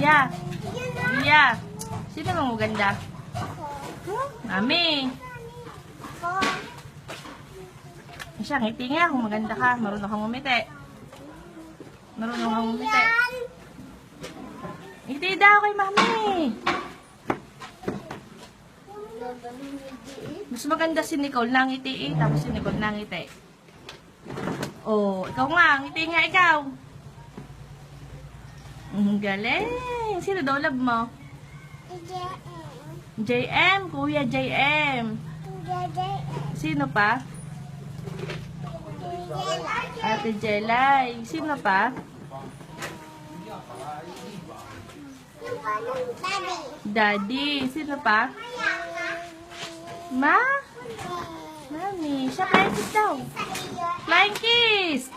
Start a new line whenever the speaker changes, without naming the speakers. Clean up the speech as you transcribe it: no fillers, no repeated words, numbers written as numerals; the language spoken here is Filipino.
Iya. Iya. Sino bang maganda? Mami. Siya, ngiti nga kung maganda ka. Marunong kang umiti. Marunong kang umiti. Ngiti daw kay Mami. Mas maganda si Nicole na ngiti tapos si Nicole na ngiti. Oh, ikaw nga. Ngiti nga ikaw. Galing. Sino daw love mo? JM. Kuya JM. Sino pa? Ate Jelay. Sino pa? Daddy. Sino pa? Ma? Mami. Siya flying kiss daw. Flying kiss.